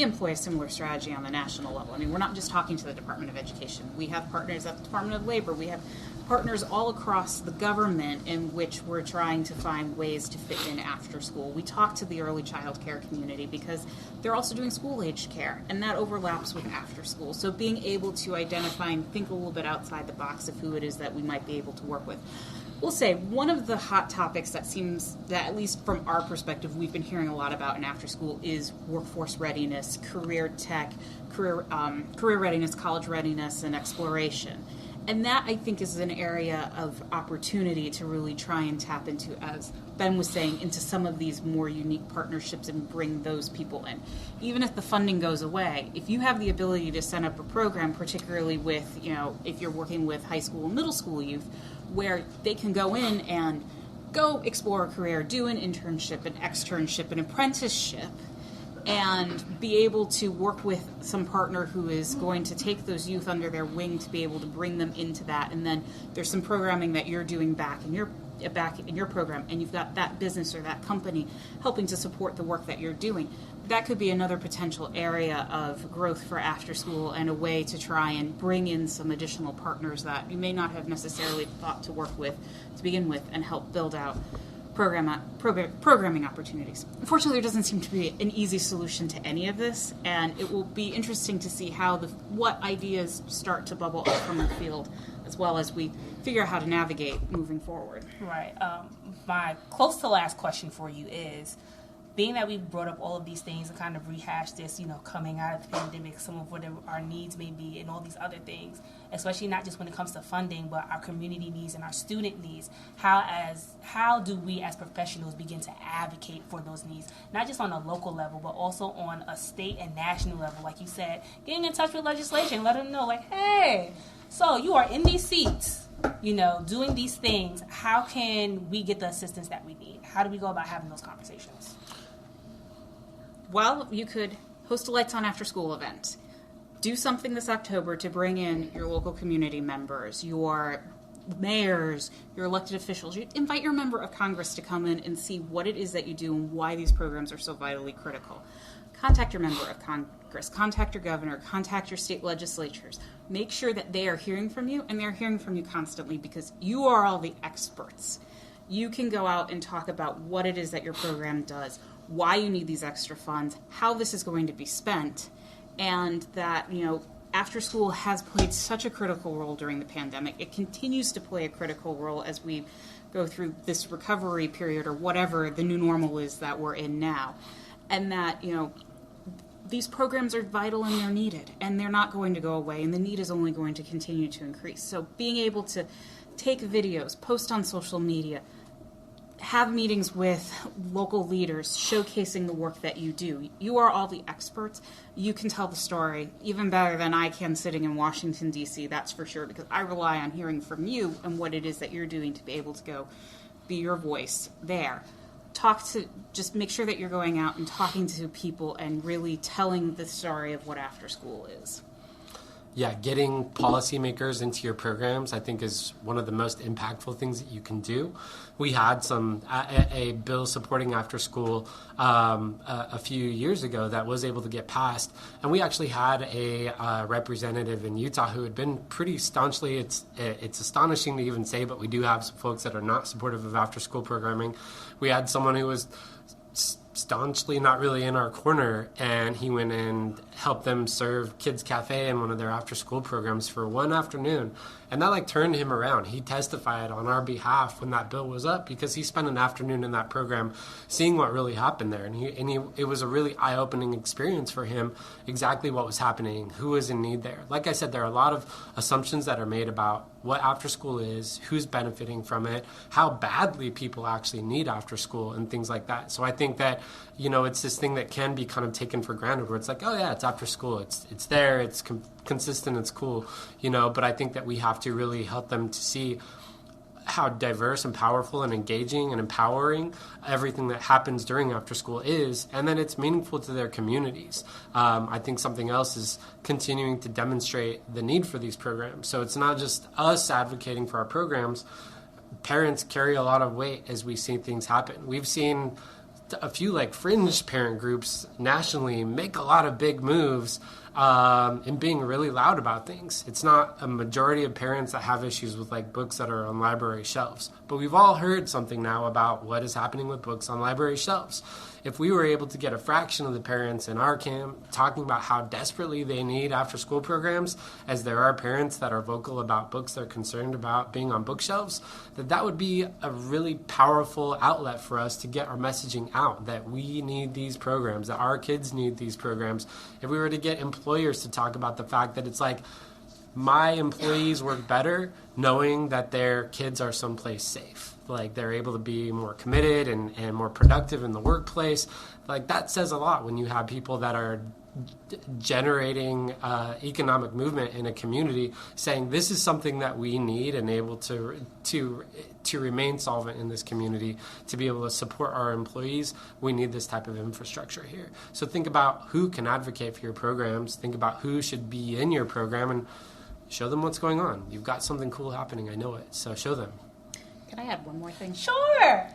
employ a similar strategy on the national level. I mean, we're not just talking to the Department of Education. We have partners at the Department of Labor. We have partners all across the government in which we're trying to find ways to fit in after school. We talk to the early child care community because they're also doing school-aged care, and that overlaps with after school. So being able to identify and think a little bit outside the box of who it is that we might be able to work with. We'll say one of the hot topics that seems that, at least from our perspective, we've been hearing a lot about in after school is workforce readiness, career tech, career readiness, college readiness, and exploration. And that, I think, is an area of opportunity to really try and tap into, as Ben was saying, into some of these more unique partnerships and bring those people in. Even if the funding goes away, if you have the ability to set up a program, particularly with, if you're working with high school and middle school youth, where they can go in and go explore a career, do an internship, an externship, an apprenticeship, and be able to work with some partner who is going to take those youth under their wing to be able to bring them into that. And then there's some programming that you're doing back in your program, and you've got that business or that company helping to support the work that you're doing. That could be another potential area of growth for after school, and a way to try and bring in some additional partners that you may not have necessarily thought to work with to begin with, and help build out programming opportunities. Unfortunately, there doesn't seem to be an easy solution to any of this, and it will be interesting to see how what ideas start to bubble up from the field, as well as we figure out how to navigate moving forward. Right. My close to last question for you is, being that we brought up all of these things and kind of rehashed this, coming out of the pandemic, some of what our needs may be, and all these other things, especially not just when it comes to funding, but our community needs and our student needs. How do we as professionals begin to advocate for those needs, not just on a local level, but also on a state and national level? Like you said, getting in touch with legislation, let them know, like, hey, so you are in these seats, doing these things. How can we get the assistance that we need? How do we go about having those conversations? Well, you could host a Lights On After School event. Do something this October to bring in your local community members, your mayors, your elected officials. You invite your member of Congress to come in and see what it is that you do and why these programs are so vitally critical. Contact your member of Congress, contact your governor, contact your state legislatures. Make sure that they are hearing from you, and they're hearing from you constantly, because you are all the experts. You can go out and talk about what it is that your program does, why you need these extra funds, how this is going to be spent, and that, after school has played such a critical role during the pandemic. It continues to play a critical role as we go through this recovery period, or whatever the new normal is that we're in now. And that, these programs are vital and they're needed, and they're not going to go away, and the need is only going to continue to increase. So being able to take videos, post on social media, have meetings with local leaders showcasing the work that you do. You are all the experts. You can tell the story even better than I can sitting in Washington, D.C., that's for sure, because I rely on hearing from you and what it is that you're doing to be able to go be your voice there. Just make sure that you're going out and talking to people and really telling the story of what after school is. Yeah, getting policymakers into your programs, I think, is one of the most impactful things that you can do. We had a bill supporting after school a few years ago that was able to get passed, and we actually had a representative in Utah who had been pretty staunchly. It's astonishing to even say, but we do have some folks that are not supportive of after school programming. We had someone who was staunchly not really in our corner, and he went and helped them serve Kids Cafe in one of their after school programs for one afternoon, and that turned him around. He testified on our behalf when that bill was up, because he spent an afternoon in that program seeing what really happened there, and it was a really eye-opening experience for him, exactly what was happening, who was in need there. Like I said, there are a lot of assumptions that are made about what after school is, who's benefiting from it, how badly people actually need after school, and things like that. So I think that, it's this thing that can be kind of taken for granted, where it's like, oh yeah, it's after school, it's there, it's consistent, it's cool, but I think that we have to really help them to see how diverse and powerful and engaging and empowering everything that happens during after school is, and then it's meaningful to their communities. I think something else is continuing to demonstrate the need for these programs. So it's not just us advocating for our programs. Parents carry a lot of weight as we see things happen. We've seen a few fringe parent groups nationally make a lot of big moves in being really loud about things. It's not a majority of parents that have issues with books that are on library shelves, but we've all heard something now about what is happening with books on library shelves. If we were able to get a fraction of the parents in our camp talking about how desperately they need after school programs, as there are parents that are vocal about books they're concerned about being on bookshelves, that would be a really powerful outlet for us to get our messaging out, that we need these programs, that our kids need these programs. If we were to get employers to talk about the fact that it's my employees work better knowing that their kids are someplace safe. They're able to be more committed and more productive in the workplace. That says a lot when you have people that are generating economic movement in a community, saying this is something that we need, and able to remain solvent in this community, to be able to support our employees. We need this type of infrastructure here. So think about who can advocate for your programs. Think about who should be in your program, and show them what's going on. You've got something cool happening. I know it. So show them. Can I add one more thing? Sure.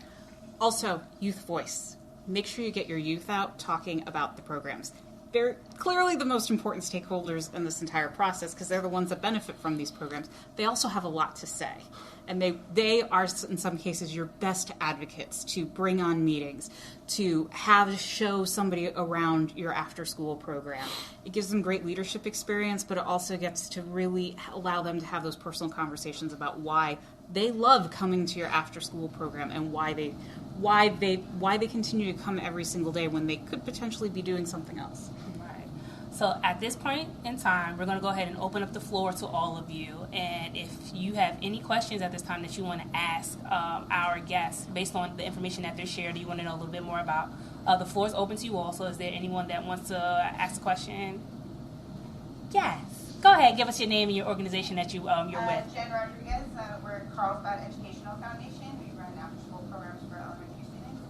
Also, youth voice. Make sure you get your youth out talking about the programs. They're clearly the most important stakeholders in this entire process, because they're the ones that benefit from these programs. They also have a lot to say. And they are, in some cases, your best advocates to bring on meetings, to show somebody around your after-school program. It gives them great leadership experience, but it also gets to really allow them to have those personal conversations about why they love coming to your after-school program, and why they continue to come every single day when they could potentially be doing something else. Right. So at this point in time, we're going to go ahead and open up the floor to all of you. And if you have any questions at this time that you want to ask our guests based on the information that they're shared, you want to know a little bit more about, the floor is open to you all. So is there anyone that wants to ask a question? Yes. Go ahead. Give us your name and your organization that you're with. Jen Rodriguez. We're Carlsbad Educational Foundation. We run after-school programs for elementary students.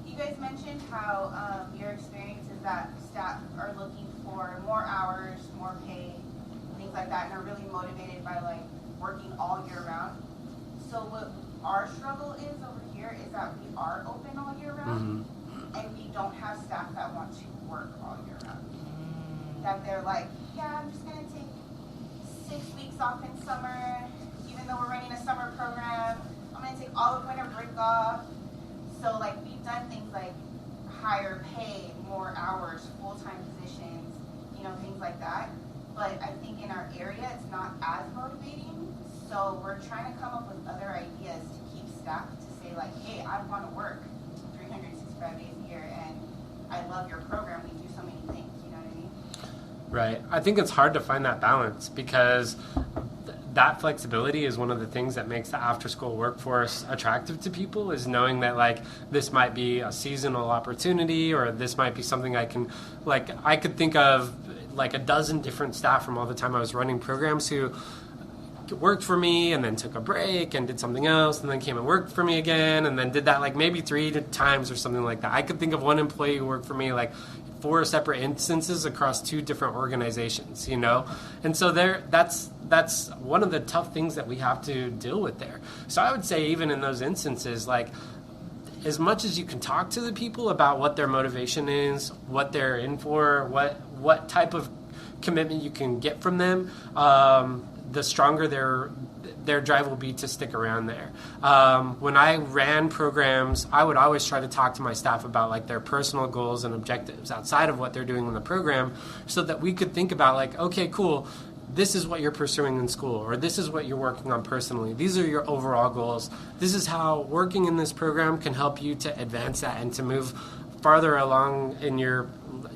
You guys mentioned how your experience is that staff are looking for more hours, more pay, things like that, and are really motivated by working all year round. So what our struggle is over here is that we are open all year round, and we don't have staff that want to work all year round. That they're like, yeah, I'm just going to take 6 weeks off in summer, even though we're running a summer program. I'm going to take all of winter break off. So, like, we've done things like higher pay, more hours, full-time positions, you know, things like that. But I think in our area, it's not as motivating. So we're trying to come up with other ideas to keep staff to say, like, hey, I want to work 365 days a year, and I love your program. We do so many things, you know what I mean? Right. I think it's hard to find that balance because that flexibility is one of the things that makes the after-school workforce attractive to people, is knowing that, like, this might be a seasonal opportunity, or this might be something I could think of like a dozen different staff from all the time I was running programs who worked for me and then took a break and did something else and then came and worked for me again and then did that like maybe 3 times or something like that. I could think of one employee who worked for me like 4 separate instances across 2 different organizations, you know? And so that's one of the tough things that we have to deal with there. So I would say even in those instances, like, as much as you can talk to the people about what their motivation is, what they're in for, what type of commitment you can get from them, the stronger their drive will be to stick around there. When I ran programs, I would always try to talk to my staff about like their personal goals and objectives outside of what they're doing in the program, so that we could think about like, okay, cool, this is what you're pursuing in school, or this is what you're working on personally. These are your overall goals. This is how working in this program can help you to advance that and to move farther along in your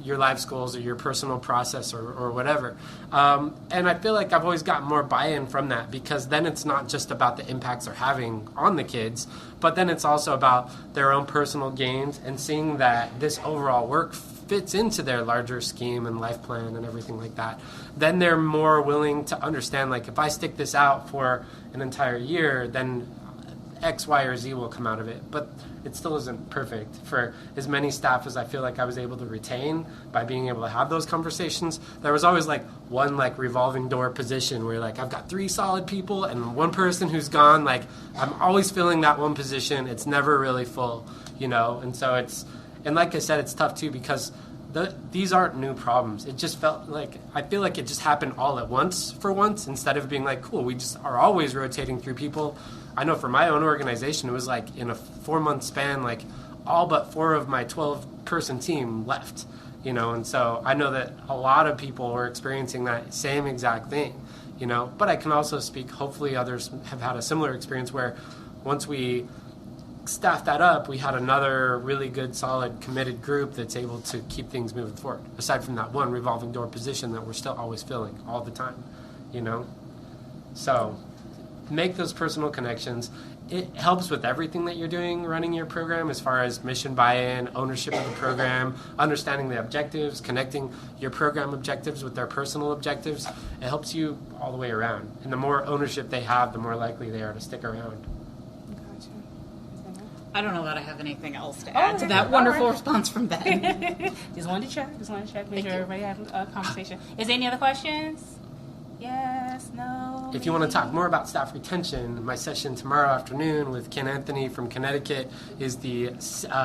life's goals or your personal process or whatever. And I feel like I've always gotten more buy-in from that, because then it's not just about the impacts they're having on the kids, but then it's also about their own personal gains and seeing that this overall work fits into their larger scheme and life plan and everything like that. Then they're more willing to understand, like, if I stick this out for an entire year, then X, Y, or Z will come out of it. But it still isn't perfect for as many staff as I feel like I was able to retain by being able to have those conversations. There was always like one like revolving door position where like I've got 3 solid people and one person who's gone. Like I'm always filling that one position. It's never really full, you know? And so and like I said, it's tough too, because these aren't new problems. It just felt like, I feel like it just happened all at once for once, instead of being like, cool, we just are always rotating through people. I know for my own organization, it was like in a 4-month span, like all but 4 of my 12-person team left, you know, and so I know that a lot of people were experiencing that same exact thing, you know, but I can also speak, hopefully others have had a similar experience where once we staff that up, we had another really good, solid, committed group that's able to keep things moving forward, aside from that one revolving door position that we're still always filling all the time, you know? So make those personal connections. It helps with everything that you're doing running your program, as far as mission buy-in, ownership of the program, understanding the objectives, connecting your program objectives with their personal objectives. It helps you all the way around. And the more ownership they have, the more likely they are to stick around. I don't know that I have anything else to add to that wonderful response from Ben. Just wanted to check. Make sure everybody having a conversation. Is there any other questions? Yes, no. If you want to talk more about staff retention, my session tomorrow afternoon with Ken Anthony from Connecticut is the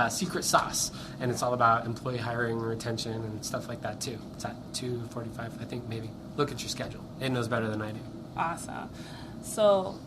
secret sauce, and it's all about employee hiring and retention and stuff like that too. It's at 2:45, I think, maybe. Look at your schedule. It knows better than I do. Awesome. So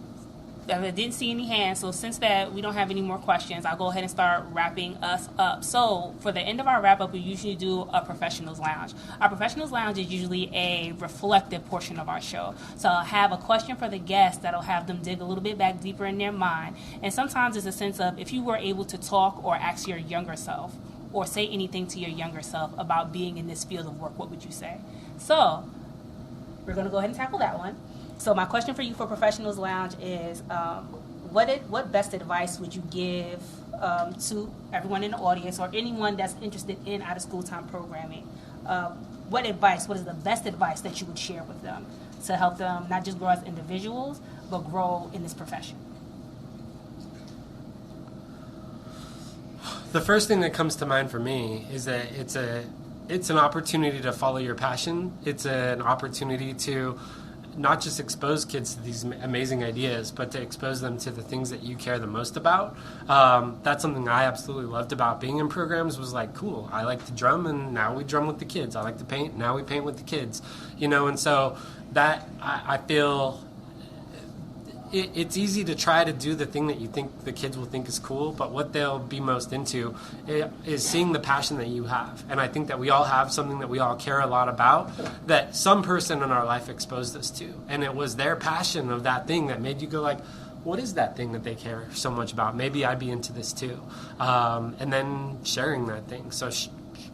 I didn't see any hands, so since that we don't have any more questions, I'll go ahead and start wrapping us up. So for the end of our wrap-up, we usually do a professionals lounge. Our professionals lounge is usually a reflective portion of our show. So I'll have a question for the guests that'll have them dig a little bit back deeper in their mind. And sometimes it's a sense of, if you were able to talk or ask your younger self, or say anything to your younger self about being in this field of work, what would you say? So we're going to go ahead and tackle that one. So my question for you for Professionals Lounge is, what best advice would you give to everyone in the audience or anyone that's interested in out-of-school time programming? What is the best advice that you would share with them to help them not just grow as individuals, but grow in this profession? The first thing that comes to mind for me is that it's an opportunity to follow your passion. It's an opportunity to not just expose kids to these amazing ideas, but to expose them to the things that you care the most about. That's something I absolutely loved about being in programs, was like, cool, I like to drum, and now we drum with the kids. I like to paint, now we paint with the kids. And so that, I feel... It's easy to try to do the thing that you think the kids will think is cool, but what they'll be most into is seeing the passion that you have. And I think that we all have something that we all care a lot about that some person in our life exposed us to. And it was their passion of that thing that made you go like, what is that thing that they care so much about? Maybe I'd be into this too. And then sharing that thing. So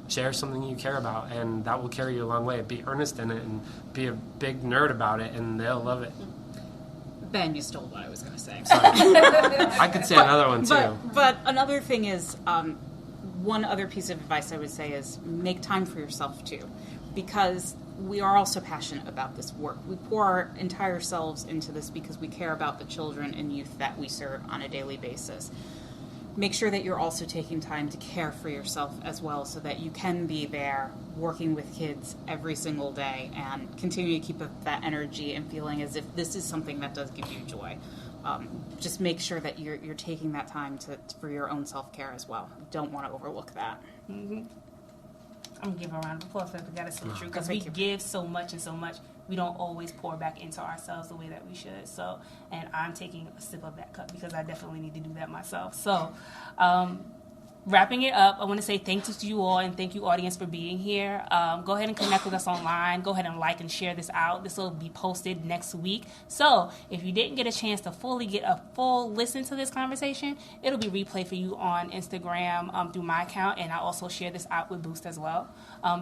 share something you care about, and that will carry you a long way. Be earnest in it and be a big nerd about it, and they'll love it. Ben, you stole what I was going to say. Sorry. I could say another one too. But another thing is, one other piece of advice I would say is make time for yourself too, because we are also passionate about this work. We pour our entire selves into this because we care about the children and youth that we serve on a daily basis. Make sure that you're also taking time to care for yourself as well, so that you can be there working with kids every single day and continue to keep up that energy and feeling as if this is something that does give you joy. Just make sure that you're taking that time for your own self-care as well. Don't want to overlook that. Mm-hmm. I'm going to give a round of applause for that. It's so true, because we give so much and so much. We don't always pour back into ourselves the way that we should. So, and I'm taking a sip of that cup because I definitely need to do that myself. So, wrapping it up, I want to say thank you to you all, and thank you, audience, for being here. Go ahead and connect with us online. Go ahead and like and share this out. This will be posted next week. So if you didn't get a chance to fully get a full listen to this conversation, it'll be replayed for you on Instagram through my account, and I'll also share this out with Boost as well.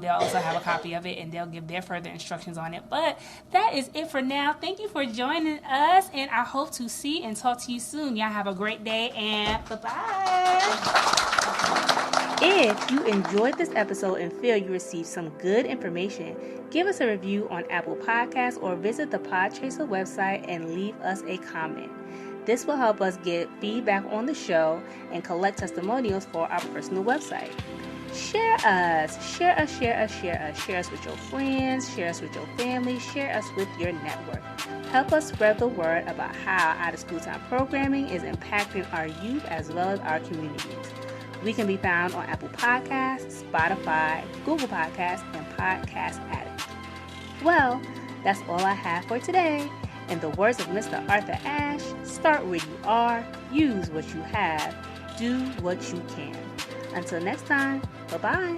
They'll also have a copy of it, and they'll give their further instructions on it. But that is it for now. Thank you for joining us, and I hope to see and talk to you soon. Y'all have a great day, and bye-bye. If you enjoyed this episode and feel you received some good information, give us a review on Apple Podcasts or visit the Podchaser website and leave us a comment. This will help us get feedback on the show and collect testimonials for our personal website. Share us. Share us with your friends, share us with your family, share us with your network. Help us spread the word about how out-of-school time programming is impacting our youth as well as our communities. We can be found on Apple Podcasts, Spotify, Google Podcasts, and Podcast Addict. Well, that's all I have for today. In the words of Mr. Arthur Ashe, start where you are, use what you have, do what you can. Until next time, bye-bye.